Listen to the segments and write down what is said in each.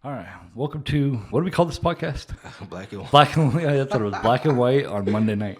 All right. Welcome to, what do we call this podcast? Black and white. Black and white. That's what it was. Black and white on Monday night.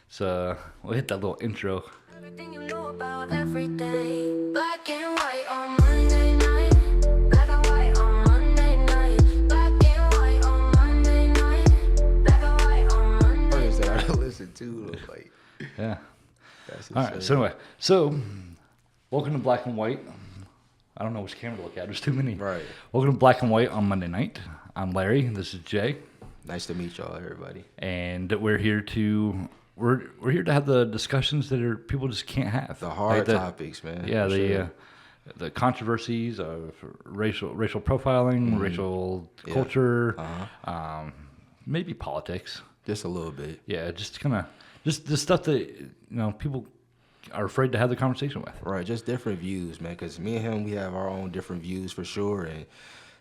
So we'll hit that little intro. Everything you know about every day. Black and white on Monday night. Black and white on Monday night. Black and white on Monday night. Black and white on Monday First that I listened to, like, Yeah. that's All right. So anyway, welcome to Black and White. I don't know which camera to look at. There's too many. Right. Welcome to Black and White on Monday night. I'm Larry. This is Jay. Nice to meet y'all, everybody. And we're here to have the discussions that people just can't have. The hard Like topics, man. Yeah, for sure. the controversies of racial profiling, racial culture, maybe politics. Just a little bit. Yeah, just kind of just the stuff that people are afraid to have the conversation with. Right, just different views, man. Because me and him, we have our own different views for sure, and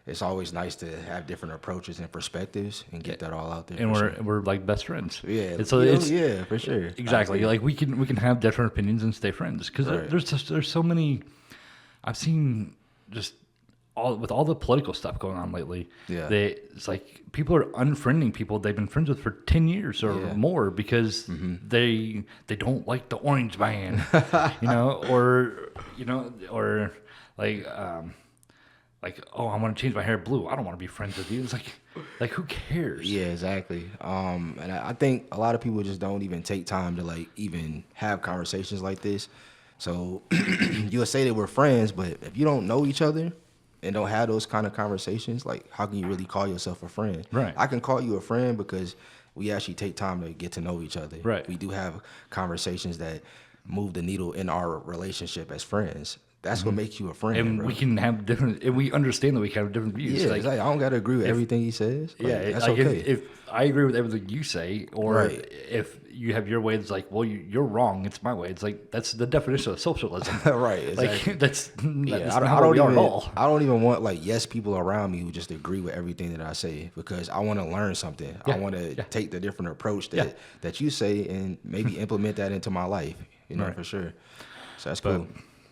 it's always nice to have different approaches and perspectives and get that all out there. And for we're like best friends. sure. Yeah, And so it's yeah, for sure. exactly like we can have different opinions and stay friends because Right. there's so many. I've seen just with all the political stuff going on lately. Yeah. It's like people are unfriending people they've been friends with for 10 years or Yeah. more because they don't like the orange man, or oh, I want to change my hair blue. I don't want to be friends with you. It's like who cares? Yeah, exactly. And I think a lot of people just don't even take time to like even have conversations like this. So you'll say that we're friends, but if you don't know each other and don't have those kind of conversations, like how can you really call yourself a friend? Right. I can call you a friend because we actually take time to get to know each other. Right. We do have conversations that move the needle in our relationship as friends. That's what makes you a friend, And bro. we can have different, and we understand that we can have different views. Yeah, Like, exactly. I don't gotta agree with everything he says. Like, yeah, that's like okay. if I agree with everything you say, or Right. if you have your way, it's like, well, you're wrong. It's my way. It's like that's the definition of socialism. Right, exactly. Like that's Yeah, not I how don't we are even. at all. I don't even want like yes people around me who just agree with everything that I say because I want to learn something. Yeah, I want to yeah. take the different approach Yeah. that you say and maybe implement that into my life. Right. For sure. So that's But cool.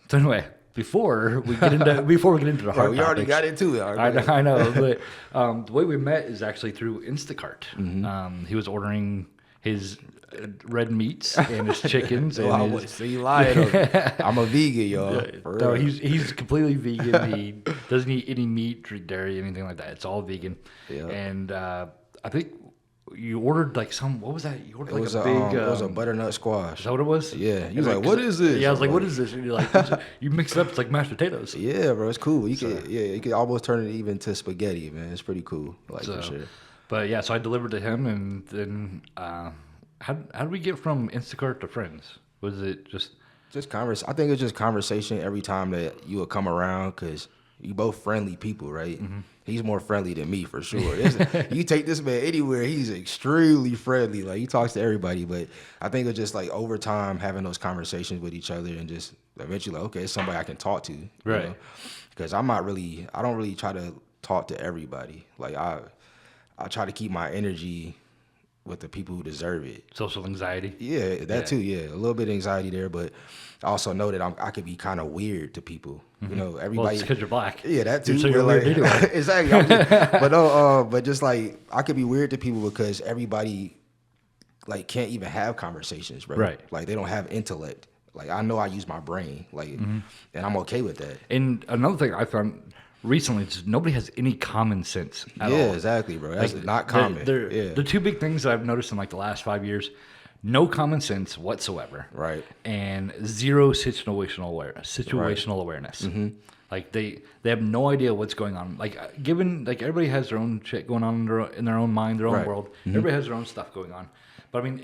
so anyway, before we get into the hard we already topics, got into it. I know, but the way we met is actually through Instacart. He was ordering his red meats and his chickens. So and I his, was see you lying. I'm a vegan, y'all. For No, real. he's completely vegan. He doesn't eat any meat, drink dairy, anything like that. It's all vegan. Yeah. And I think you ordered like what was that? You ordered It like was a big. it was a butternut squash. Is that what it was? Yeah. He was And like, "What is this?" Yeah, I was like, I'm "What is this?" And you're like, "You mix it up. It's like mashed potatoes." Yeah, bro, it's cool. You could almost turn it even to spaghetti, man. It's pretty cool, like So, for sure. But yeah, so I delivered to him, and then how did we get from Instacart to friends? Was it just? Just I think it's just conversation every time that you would come around because you both friendly people, right? He's more friendly than me for sure. You take this man anywhere, he's extremely friendly. Like he talks to everybody, but I think it's just like over time having those conversations with each other and just eventually like, okay, it's somebody I can talk to, Right. Because I don't really try to talk to everybody. Like I try to keep my energy with the people who deserve it. Social anxiety. Yeah, that too. Yeah, a little bit of anxiety there, but I also know that I could be kind of weird to people. You know, Well, everybody. it's because you're black. Yeah, that too. So you're but weird like, anyway. exactly. But no, but just like I could be weird to people because everybody like can't even have conversations, bro. Right. Like they don't have intellect. Like I know I use my brain, like, and I'm okay with that. And another thing I found recently is nobody has any common sense at all. Yeah, exactly, bro. That's Like, not common. The two big things that I've noticed in like the last 5 years: no common sense whatsoever, Right. and zero situational awareness. Like they have no idea what's going on. Like given like everybody has their own shit going on in their own mind, their own Right. world. Everybody has their own stuff going on. But I mean,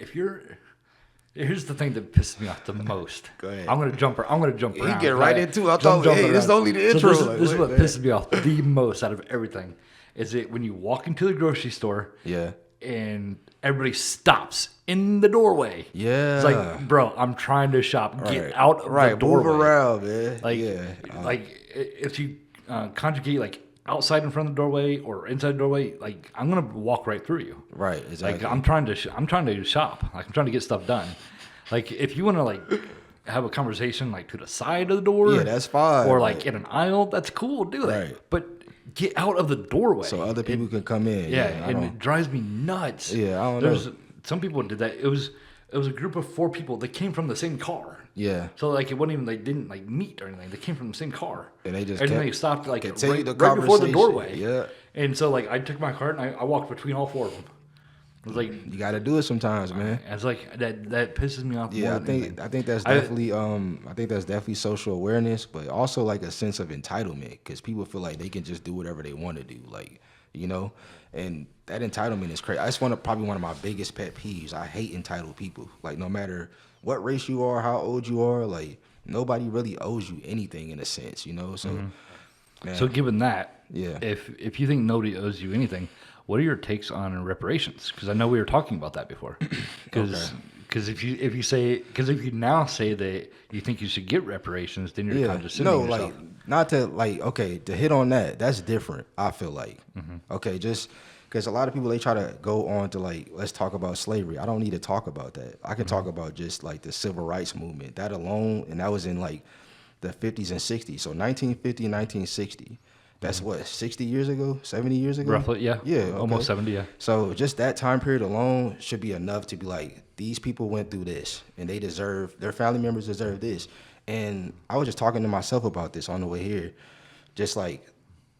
here's the thing that pisses me off the most. Go ahead. I'm gonna jump around. You get right into it. I Jump thought, hey, this is around. only the So intro. this is- Like, this is wait, what man. pisses me off the most out of everything. Is it when you walk into the grocery store Yeah. and everybody stops in the doorway. Yeah. It's like, bro, I'm trying to shop. Get Right. out of Right. the doorway. Move around, man. Like, yeah. if you conjugate like outside in front of the doorway or inside the doorway, like I'm gonna walk right through you. Right. Exactly. Like I'm trying to shop. Like I'm trying to get stuff done. Like if you want to like have a conversation like to the side of the door, Yeah, that's fine, or like but- in an aisle, that's cool. Do that. Right. But get out of the doorway so other people can come in. Yeah, I and don't, it drives me nuts. Yeah, I don't know. Some people did that. It was a group of 4 people that came from the same car. yeah. So like it wasn't even they didn't like meet or anything. They came from the same car. And they just and then kept- they stopped like continued right, the right before the conversation. doorway. Yeah. And so like I took my cart and I walked between all 4 of them. It was like You got to do it sometimes, man. it's like that pisses me off. Yeah, more I than think anything. I think that's definitely social awareness, but also like a sense of entitlement because people feel like they can just do whatever they want to do, like and that entitlement is crazy. That's probably one of my biggest pet peeves. I hate entitled people. Like no matter what race you are, how old you are, like nobody really owes you anything in a sense, So, man, So given that, Yeah. if you think nobody owes you anything, what are your takes on reparations? Because I know we were talking about that before. Because if you now say that you think you should get reparations, then you're kind of just yourself. like not to to hit on that. That's different. I feel like okay, just because a lot of people they try to go on to like let's talk about slavery. I don't need to talk about that. I can talk about just like the civil rights movement. That alone, and that was in like the 50s and 60s. So 1950 and 1960. That's what 60 years ago, 70 years ago, Roughly, yeah. Yeah, okay. Almost 70, yeah. So just that time period alone should be enough to be like, these people went through this and their family members deserve this. And I was just talking to myself about this on the way here. Just like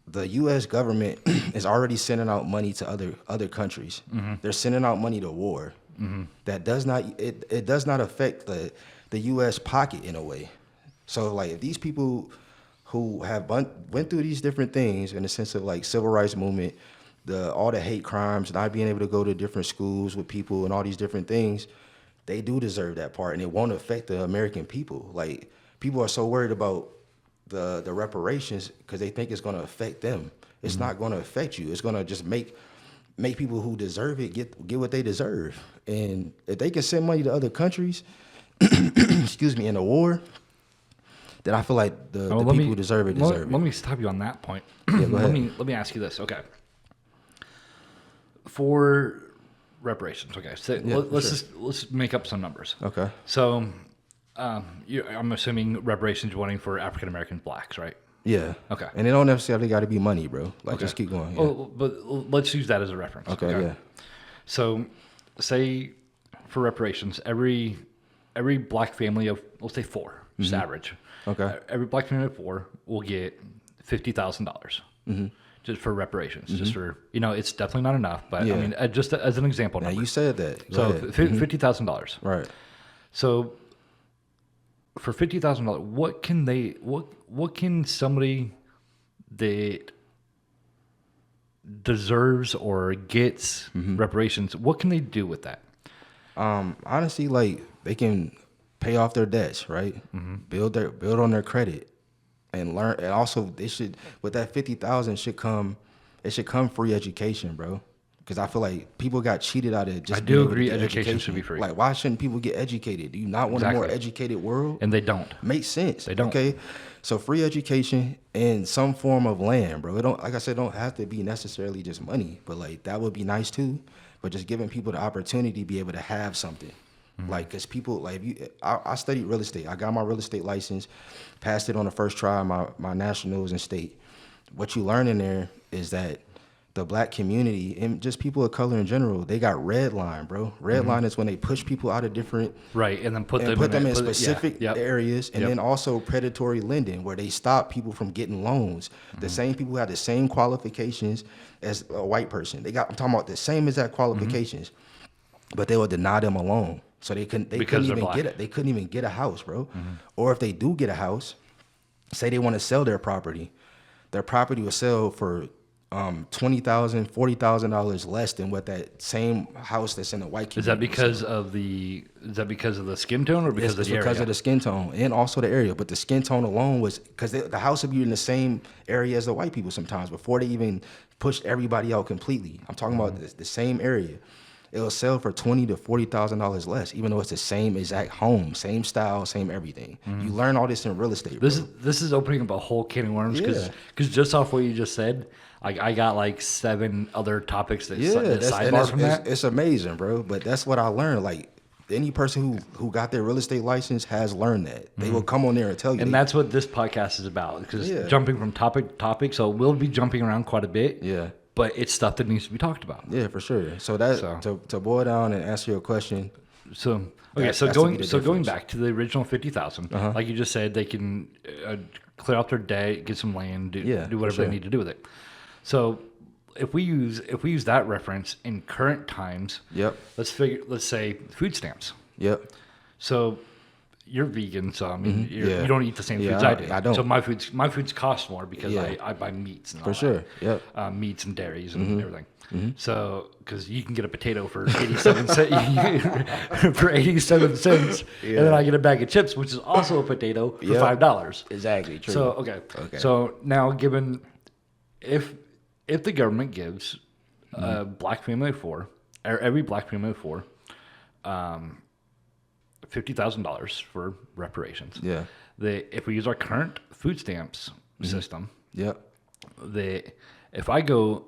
the U.S. government is already sending out money to other countries. They're sending out money to war. That does not affect the U.S. pocket in a way. So like if these people who have went through these different things in the sense of like civil rights movement, all the hate crimes, not being able to go to different schools with people and all these different things, they do deserve that part, and it won't affect the American people. Like people are so worried about the reparations because they think it's going to affect them. It's not going to affect you. It's going to just make people who deserve it get what they deserve. And if they can send money to other countries, excuse me, in a war, then I feel like the people who deserve it deserve it. Let me stop you on that point. Yeah, go ahead. Let me ask you this. Okay. For reparations, okay. So let's make up some numbers. Okay. So, I'm assuming reparations you're wanting for African American blacks, right? Yeah. Okay. And it don't necessarily got to be money, bro. Like, just keep going. Yeah. Well, but let's use that as a reference. Okay, yeah. So, say for reparations, every black family of, let's say 4, just average. Okay. Every black family of 4 will get $50,000 just for reparations. Just for, it's definitely not enough, but Yeah. I mean, just as an example Now number. you said that. Go So ahead. $50,000. Right. So for $50,000, what can somebody that deserves or gets reparations, what can they do with that? Honestly, like they can pay off their debts, right? Build on their credit, and learn. And also, they should with that 50,000 should come free education, bro. Because I feel like people got cheated out of just. I do agree, education should be free. Like, why shouldn't people get educated? Do you not want a more educated world? And they don't. Makes sense. They don't. Okay, so free education and some form of land, bro. It don't, like I said, don't have to be necessarily just money, but like that would be nice too. But just giving people the opportunity to be able to have something, like, cause people like I studied real estate. I got my real estate license, passed it on the first try. My nationals and state. What you learn in there is that the black community and just people of color in general, they got red line, bro. Red line is when they push people out of different and then put them in specific yeah, yep. areas, and then also predatory lending where they stop people from getting loans. The same people who have the same qualifications as a white person. I'm talking about the same exact qualifications, but they will deny them a loan. So they couldn't even get a house, bro. Or if they do get a house, say they want to sell their property will sell for $20,000, $40,000 less than what that same house that's in the white community. Is that because of the skin tone or because of the area? Because of the skin tone and also the area. But the skin tone alone was because the house would be in the same area as the white people sometimes before they even pushed everybody out completely. I'm talking about the same area. It'll sell for $20,000 to $40,000 less, even though it's the same exact home, same style, same everything. You learn all this in real estate. This is opening up a whole can of worms because just off what you just said, I got like 7 other topics that sidebar from that. It's amazing, bro. But that's what I learned. Like any person who got their real estate license has learned that. They will come on there and tell you. And that's what this podcast is about, because Yeah. jumping from topic to topic. So we'll be jumping around quite a bit. Yeah. But it's stuff that needs to be talked about. Yeah, for sure. So that to boil down and answer your question. So okay, That's so to going be the so going difference. back to the original 50,000, like you just said, they can clear out their debt, get some land, do for whatever sure. they need to do with it. So if we use that reference in current times, Yep. let's say food stamps. Yep. So you're vegan, so I mean Yeah. you don't eat the same Yeah, foods I do. I don't. So my foods cost more because Yeah. I buy meats and all For that. sure. Yep. Meats and dairies and everything. So, because you can get a potato for 87 cents, for 87 cents, and then I get a bag of chips, which is also a potato for Yep. $5. Exactly. True. So okay. So now, given if the government gives a black family of four, or every black family of four, $50,000 for reparations. Yeah. If we use our current food stamps system, Yep. if I go,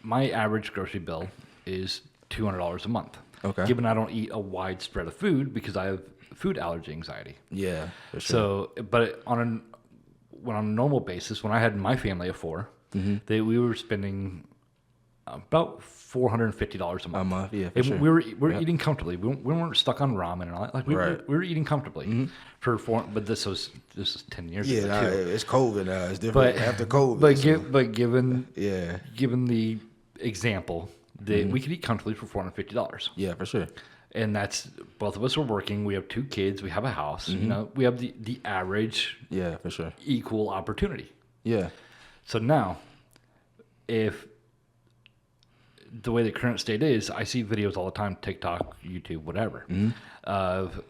my average grocery bill is $200 a month. Okay. Given I don't eat a wide spread of food because I have food allergy anxiety. Yeah. For sure. So, but on a normal basis, when I had my family of four, we were spending about $450 a month. A month, yeah, for And sure. we were eating comfortably. We weren't stuck on ramen and all that. Like we were eating comfortably for four. But this was 10 years Yeah, ago nah, too. it's COVID now. It's different after COVID. But given yeah, given the example that we could eat comfortably for $450, yeah, for sure. and that's both of us are working. We have 2 kids. We have a house. You know, we have the average Yeah, for sure. equal opportunity. Yeah, So now, if the way the current state is, I see videos all the time, TikTok, YouTube, whatever, of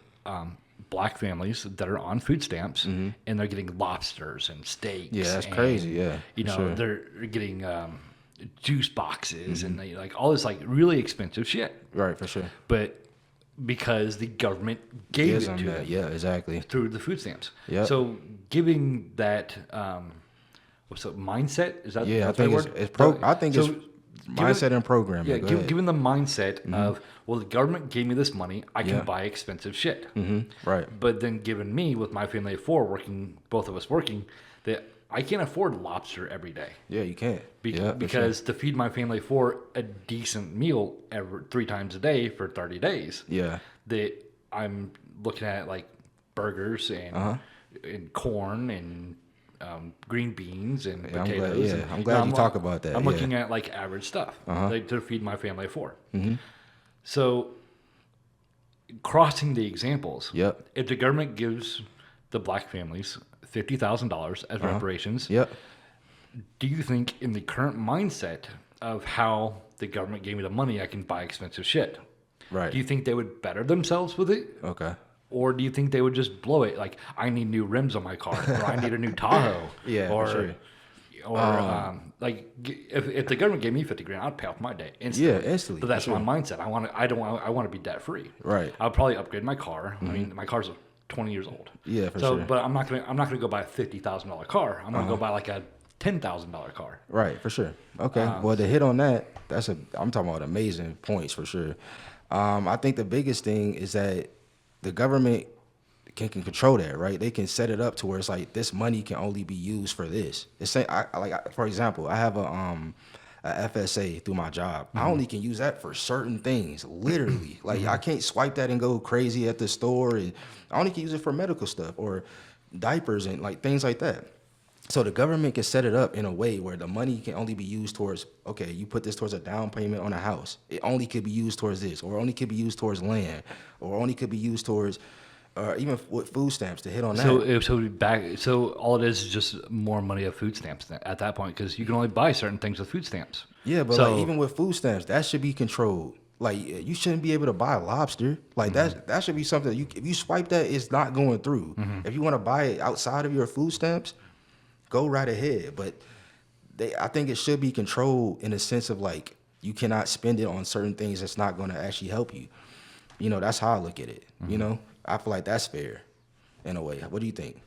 black families that are on food stamps and they're getting lobsters and steaks. Yeah, that's and, crazy, yeah, you for know, sure. they're getting juice boxes and they, like all this like really expensive shit. right, for sure. But because the government gave Gives it them to that. them Yeah, exactly. through the food stamps. Yep. So giving that what's the mindset? Is that Yeah, I that's the think word? I think So it's given- mindset and programming. Yeah, Go ahead. given the mindset of, well, the government gave me this money, I can Yeah. buy expensive shit. Right. But then given me with my family of 4 working, both of us working, that I can't afford lobster every day. Yeah, you can't. Yeah, for Because to feed my family of 4 a decent meal 3 times a day for 30 days, sure. Yeah. that I'm looking at like burgers and corn and green beans and Yeah, I'm glad- potatoes. yeah, and, I'm glad you talk like- about that, I'm yeah. looking at like average stuff like, to feed my family of 4. Mm-hmm. So crossing the examples, Yep. if the government gives the black families $50,000 as reparations, Yep. do you think in the current mindset of how the government gave me the money, I can buy expensive shit? Right. Do you think they would better themselves with it? Okay. Or do you think they would just blow it? Like, I need new rims on my car, or I need a new Tahoe. Yeah, for or, sure. Or if the government gave me $50,000, I'd pay off my debt instantly. Yeah, instantly, But that's for sure. my mindset. I want to be debt free. Right. I'll probably upgrade my car. I mean, my car's 20 years old. Yeah, for so, sure. but I'm not gonna go buy a $50,000 car. I'm gonna go buy like a $10,000 car. Right, for sure. Okay. Well, to hit on that, I'm talking about amazing points for sure. I think the biggest thing is that the government can control that, right? They can set it up to where it's like this money can only be used for this. It's saying, for example, I have a FSA through my job. I only can use that for certain things, literally. Like I can't swipe that and go crazy at the store, and I only can use it for medical stuff or diapers and like things like that. So the government can set it up in a way where the money can only be used towards, okay, you put this towards a down payment on a house. It only could be used towards this, or only could be used towards land, or only could be used towards, even with food stamps to hit on that. So all it is just more money of food stamps at that point, because you can only buy certain things with food stamps. Yeah, but So- like even with food stamps, that should be controlled. Like you shouldn't be able to buy lobster. Like that should be something if you swipe that, it's not going through. If you want to buy it outside of your food stamps, go right ahead. But I think it should be controlled in a sense of like you cannot spend it on certain things that's not going to actually help you. You know, that's how I look at it. You know, I feel like that's fair in a way. What do you think?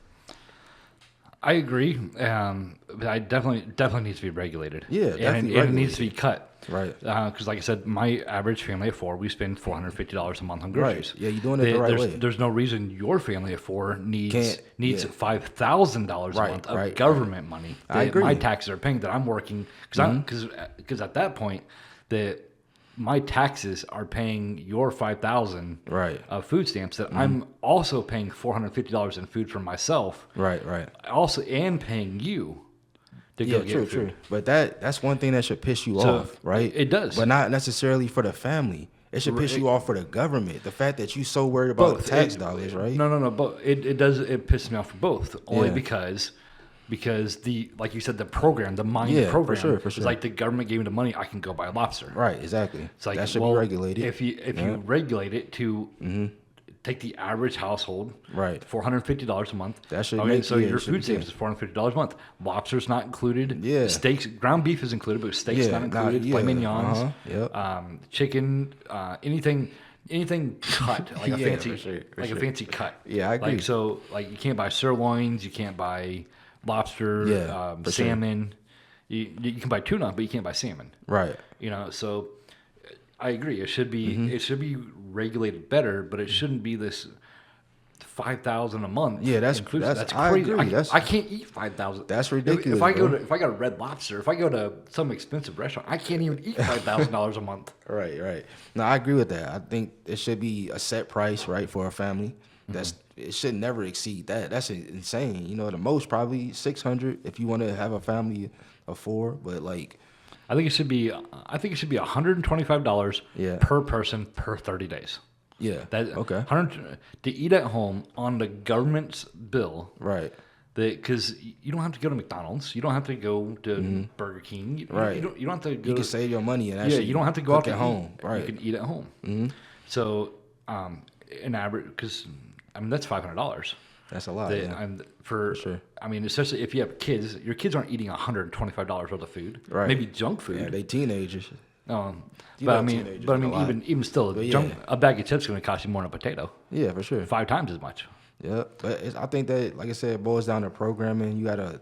I agree. But I definitely needs to be regulated. Yeah, definitely and it needs to be cut. Right. Because, like I said, my average family of four, we spend $450 a month on groceries. Right. Yeah, you're doing it the right way. There's no reason your family of four needs yeah. $5,000 a month of government money that I agree. my taxes are paying that I'm working because at that point that my taxes are paying your $5,000 Right. of food stamps that I'm also paying $450 in food for myself. Right. Also, and paying you to go get food. True. But that's one thing that should piss you So, off, right? it does. But not necessarily for the family. It should piss you off for the government. The fact that you so worried about tax dollars, right? No. But it pisses me off for both. Only because the, like you said, the program, the mine program, for sure. is like the government gave me the money, I can go buy a lobster. Right, exactly. It's like, that should be regulated. If you regulate it to take the average household, Right. $450 a month. That should okay, make- so yeah, your it should food be savings is $450 a month. Lobster's not included. Yeah. Steaks, ground beef is included, but steaks not included. yeah, Filet mignons, yep. chicken, anything cut like a Yeah, fancy for sure, for like sure. a fancy cut. Yeah, I agree. Like, so like you can't buy sirloins, you can't buy lobster, Yeah, for sure. salmon. You can buy tuna, but you can't buy salmon. Right. So I agree. It should be regulated better, but it shouldn't be this $5,000 a month. Yeah, that's I crazy. agree. I can't eat $5,000. That's ridiculous, If I go bro. to if I got a Red Lobster, if I go to some expensive restaurant, I can't even eat $5,000 a month. Right. No, I agree with that. I think it should be a set price, right, for a family. It should never exceed that. That's insane. The most probably $600 if you want to have a family of four. But like, I think it should be $125 per person per 30 days. yeah, okay, 100 to eat at home on the government's bill. right. Because you don't have to go to McDonald's, you don't have to go to Burger King, Right. You don't have to go. You can save your money and actually you don't have to go out cook to at home. eat. Right. You can eat at home. So, an average, because that's $500. That's a lot. That Yeah. for sure. especially if you have kids, your kids aren't eating $125 worth of food. Right. Maybe junk food. Yeah, they teenagers. But love I mean, teenagers a lot. even still, yeah. a bag of chips is going to cost you more than a potato, Yeah, for sure. 5 times as much. Yeah, but I think that, like I said, it boils down to programming. You gotta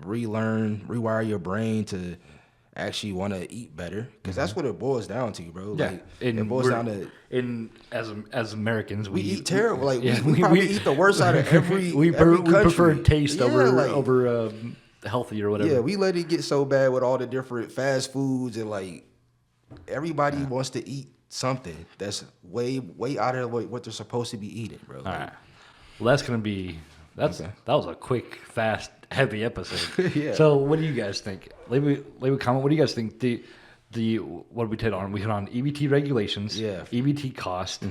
rewire your brain to actually want to eat better, because that's what it boils down to, bro. Yeah, Like, it boils down to as Americans, we eat terrible. Like yeah, we probably eat the worst out of every we every prefer country. taste Yeah, over healthy or whatever. Yeah, we let it get so bad with all the different fast foods, and like everybody wants to eat something that's way out of what they're supposed to be eating, bro. All right. Well, that was a quick, fast, heavy episode. Yeah. So, what do you guys think? Leave a comment. What do you guys think? What did we hit on? We hit on EBT regulations. Yeah. EBT cost.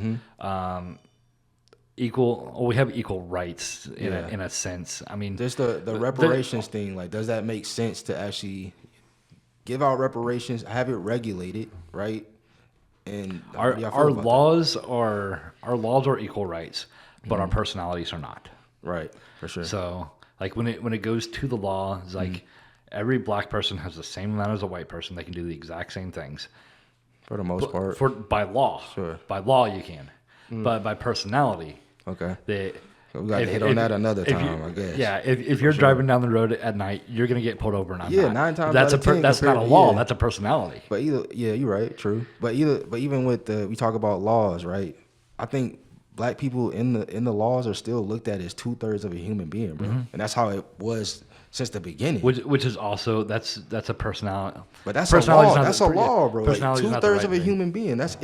We have equal rights in a sense. I mean, Just the reparations thing. Like, does that make sense to actually give out reparations, have it regulated, right? And our laws are equal rights, but our personalities are not. right, for sure. So, like when it goes to the law, it's like every black person has the same amount as a white person. They can do the exact same things. For the most part. By law. Sure. By law you can. But by personality, Okay. they We got to hit on that another time, I guess. Yeah, if you're driving down the road at night, you're gonna get pulled over. And I'm Yeah, not. 9 times that's out of 10 that's not a compared- law. yeah. That's a personality. But you're right, true. But even with we talk about laws, right? I think black people in the laws are still looked at as 2/3 of a human being, bro. And that's how it was since the beginning. Which is also that's a personality. But that's a law. That's a law, bro. Like, Personality is not the 2/3 right of a thing. human being. That's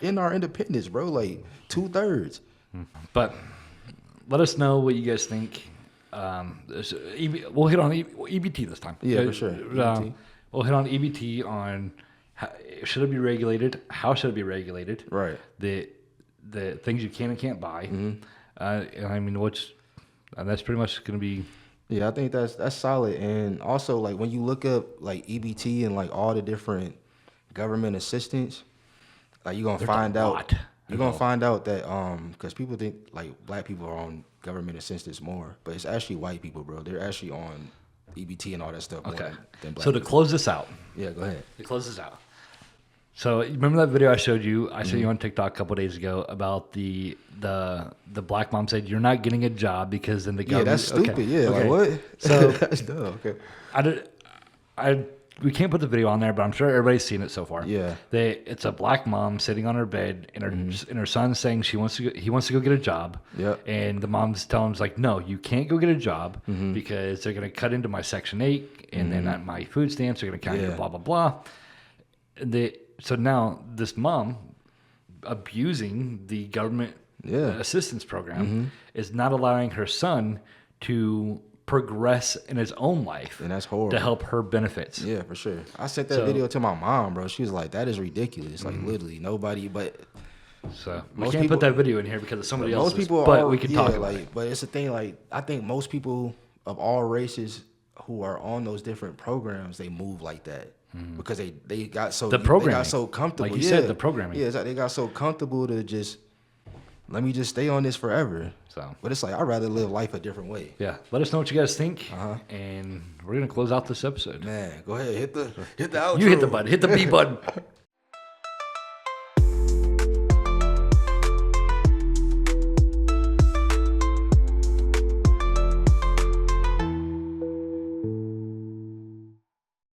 in our independence, bro. Like 2/3. But let us know what you guys think. We'll hit on EBT this time. Yeah, for sure. EBT. We'll hit on EBT on should it be regulated? How should it be regulated? Right. The things you can and can't buy. And I mean, and that's pretty much going to be. Yeah, I think that's solid. And also, like, when you look up like EBT and like all the different government assistance, like you're gonna find out. You're gonna find out that because people think like black people are on government assistance more, but it's actually white people, bro. They're actually on EBT and all that stuff more Okay. than black So to people. close this out. Yeah, go ahead. To close this out. So you remember that video I showed you? I sent you on TikTok a couple days ago about the black mom said you're not getting a job because then the Yeah, government. that's stupid. Okay. Yeah, Okay. like what? So That's dumb. Okay. we can't put the video on there, but I'm sure everybody's seen it so far. Yeah. It's a black mom sitting on her bed, and her son's saying he wants to go get a job. Yep. And the mom's telling him like, no, you can't go get a job because they're gonna cut into my Section 8, and then my food stamps are gonna count your blah blah blah. So now this mom abusing the government assistance program is not allowing her son to progress in his own life, And that's horrible. to help her benefits. Yeah, for sure. I sent that video to my mom, bro. She was like, "That is ridiculous." Like literally nobody, but So we Most can't people- put that video in here because of somebody else's. most people but are. we can yeah, talk about like, it. but it's a thing. Like I think most people of all races who are on those different programs, they move like that because they got so The they programming. got so comfortable. Like you said, the programming. Yeah, it's like they got so comfortable to just let me just stay on this forever. So But it's like I'd rather live life a different way. yeah, let us know what you guys think, and we're gonna close out this episode. Man, go ahead, hit the outro. You hit the button, hit the B button.